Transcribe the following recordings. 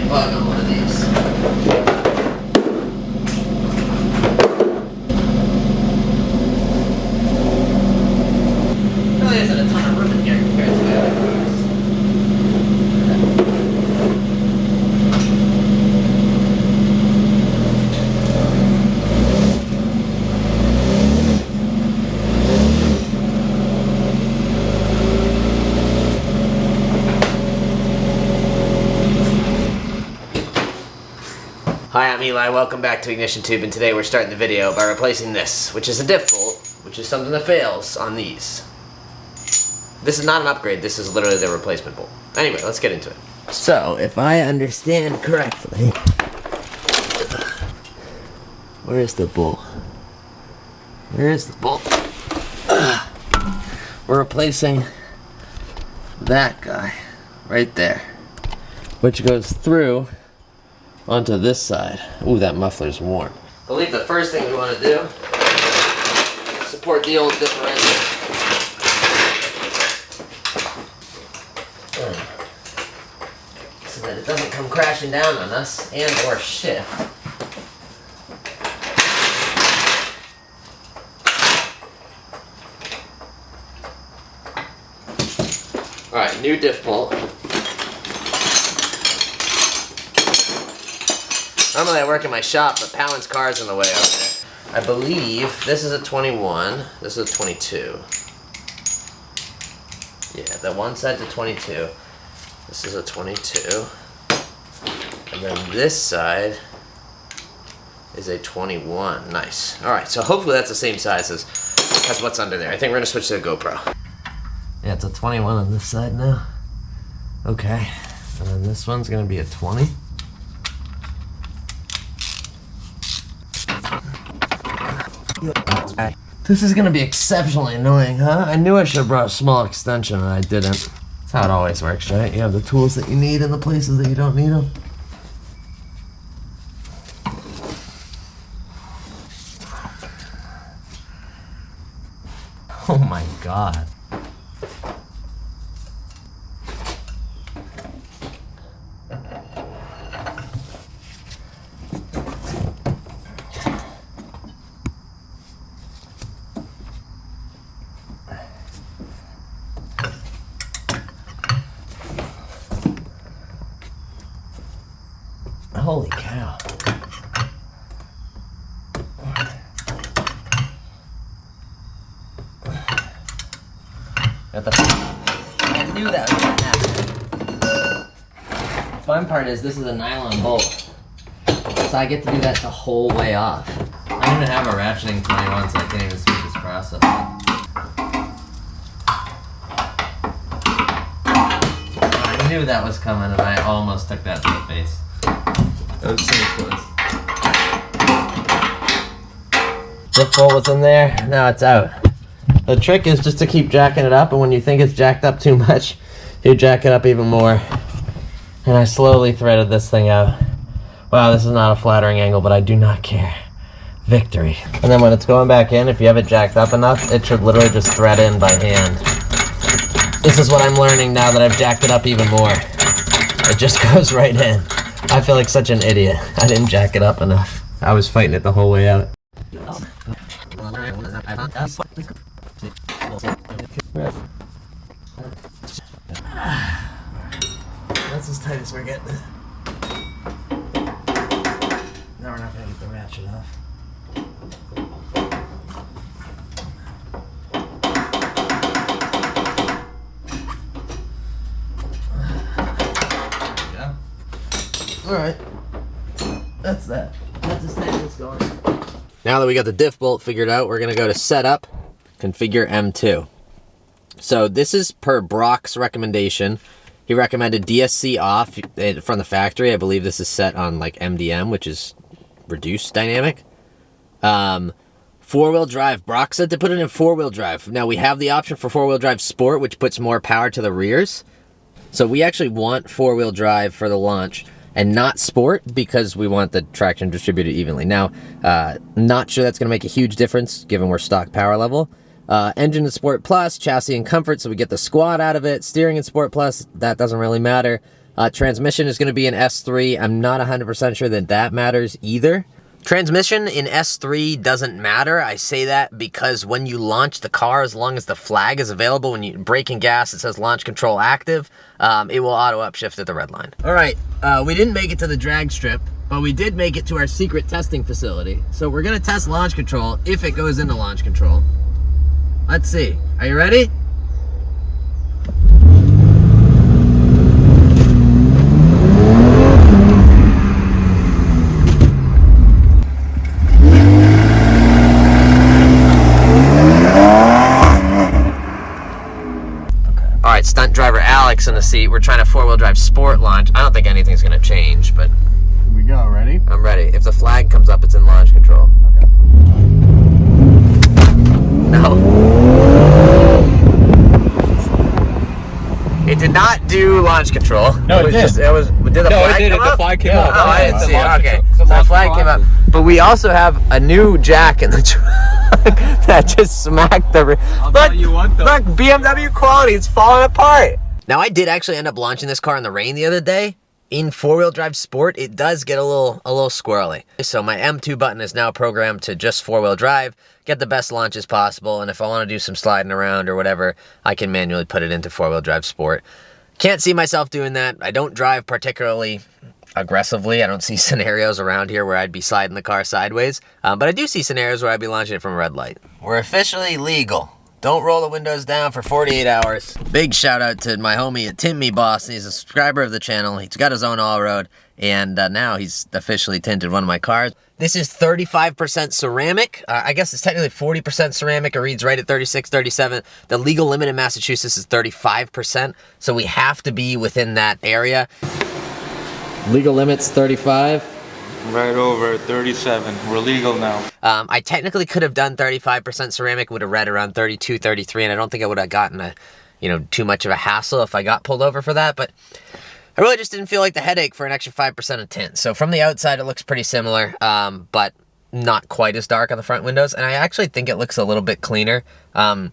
a bug on one of these. Really isn't a ton of room in here compared to the other cars. Hi, I'm Eli, welcome back to IgnitionTube, and today we're starting the video by replacing this, which is a diff bolt, which is something that fails on these. This is not an upgrade, this is literally the replacement bolt. Anyway, let's get into it. So, if I understand correctly, where is the bolt? Where is the bolt? We're replacing that guy, right there, which goes through onto this side. Ooh, that muffler's warm. I believe the first thing we want to do is support the old differential. So that it doesn't come crashing down on us and or shift. Alright, new diff bolt. Normally I work in my shop, but Palin's car's in the way out there. I believe this is a 21, this is a 22. Yeah, the one side's a 22. This is a 22. And then this side is a 21. Nice. Alright, so hopefully that's the same size as what's under there. I think we're going to switch to a GoPro. Yeah, it's a 21 on this side now. Okay. And then this one's going to be a 20. This is gonna be exceptionally annoying, huh? I knew I should have brought a small extension and I didn't. That's how it always works, right? You have the tools that you need in the places that you don't need them. Oh my god. Holy cow. I knew that was gonna happen. Fun part is this is a nylon bolt, so I get to do that the whole way off. I don't even have a ratcheting 21, so I can't even speed this process. I knew that was coming and I almost took that to the face. That was so close. Diff bolt was in there, now it's out. The trick is just to keep jacking it up, and when you think it's jacked up too much, you jack it up even more. And I slowly threaded this thing out. Wow, this is not a flattering angle, but I do not care. Victory. And then when it's going back in, if you have it jacked up enough, it should literally just thread in by hand. This is what I'm learning now that I've jacked it up even more. It just goes right in. I feel like such an idiot. I didn't jack it up enough. I was fighting it the whole way out. That's as tight as we're getting. Now we're not going to get the ratchet off. Alright, that's that. That's as tight as it's going. Now that we got the diff bolt figured out, we're going to go to Setup, Configure M2. So this is per Brock's recommendation. He recommended DSC off from the factory. I believe this is set on like MDM, which is reduced dynamic. Four-wheel drive. Brock said to put it in four-wheel drive. Now we have the option for four-wheel drive Sport, which puts more power to the rears. So we actually want four-wheel drive for the launch and not Sport because we want the traction distributed evenly. Now, not sure that's going to make a huge difference given we're stock power level. Engine in Sport Plus, chassis and comfort, so we get the squat out of it. Steering in Sport Plus, that doesn't really matter. Transmission is going to be an S3. I'm not 100% sure that that matters either. Transmission in S3 doesn't matter. I say that because when you launch the car, as long as the flag is available, when you brake and gas, it says launch control active, it will auto upshift at the red line. All right, we didn't make it to the drag strip, but we did make it to our secret testing facility. So we're gonna test launch control if it goes into launch control. Let's see, are you ready? All right, stunt driver Alex in the seat. We're trying to four-wheel drive sport launch. I don't think anything's gonna change, but... Here we go, ready? I'm ready. If the flag comes up, it's in launch control. Okay. No. It did not do launch control. No, it did. Did the flag come up? The flag came up. Oh, I didn't see it. Okay. So the flag came up. But we also have a new jack in the truck that just smacked the... Look, BMW quality, it's falling apart. Now, I did actually end up launching this car in the rain the other day. In four-wheel drive sport, it does get a little squirrely. So my M2 button is now programmed to just four-wheel drive, get the best launches possible, and if I want to do some sliding around or whatever, I can manually put it into four-wheel drive sport. Can't see myself doing that. I don't drive particularly aggressively. I don't see scenarios around here where I'd be sliding the car sideways, but I do see scenarios where I'd be launching it from a red light. We're officially legal. Don't roll the windows down for 48 hours. Big shout out to my homie at Timmy Boss. He's a subscriber of the channel. He's got his own all-road, and now he's officially tinted one of my cars. This is 35% ceramic. I guess it's technically 40% ceramic. It reads right at 36, 37. The legal limit in Massachusetts is 35%, so we have to be within that area. Legal limit's 35. Right over 37. We're legal now. I technically could have done 35% ceramic, would have read around 32, 33, and I don't think I would have gotten too much of a hassle if I got pulled over for that, but I really just didn't feel like the headache for an extra 5% of tint. So from the outside, it looks pretty similar, but not quite as dark on the front windows, and I actually think it looks a little bit cleaner. The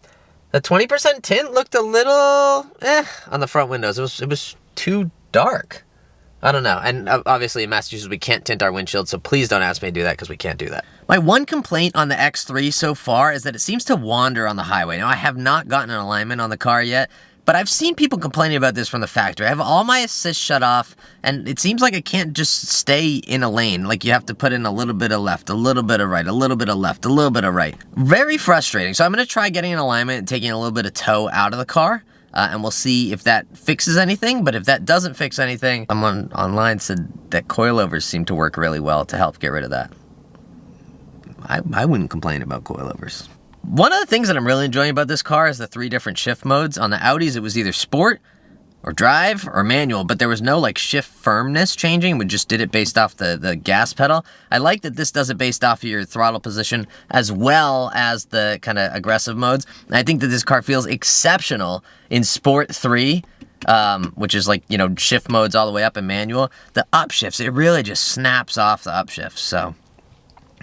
20% tint looked a little on the front windows. It was too dark. I don't know, and obviously in Massachusetts we can't tint our windshield, so please don't ask me to do that because we can't do that. My one complaint on the X3 so far is that it seems to wander on the highway. Now, I have not gotten an alignment on the car yet, but I've seen people complaining about this from the factory. I have all my assists shut off, and it seems like I can't just stay in a lane. Like, you have to put in a little bit of left, a little bit of right, a little bit of left, a little bit of right. Very frustrating. So I'm going to try getting an alignment and taking a little bit of toe out of the car. And we'll see if that fixes anything, but if that doesn't fix anything, someone online said that coilovers seem to work really well to help get rid of that. I wouldn't complain about coilovers. One of the things that I'm really enjoying about this car is the 3 different shift modes. On the Audis, it was either sport, or drive, or manual, but there was no like shift firmness changing. We just did it based off the gas pedal. I like that this does it based off of your throttle position as well as the kind of aggressive modes. And I think that this car feels exceptional in Sport 3, which is like, shift modes all the way up in manual. The upshifts, it really just snaps off the upshifts, so...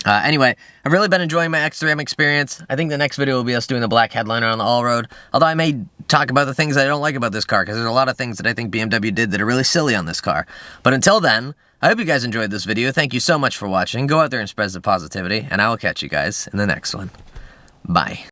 Anyway, I've really been enjoying my X3M experience. I think the next video will be us doing the black headliner on the all-road, although I may talk about the things I don't like about this car, because there's a lot of things that I think BMW did that are really silly on this car. But until then, I hope you guys enjoyed this video. Thank you so much for watching. Go out there and spread the positivity, and I will catch you guys in the next one. Bye.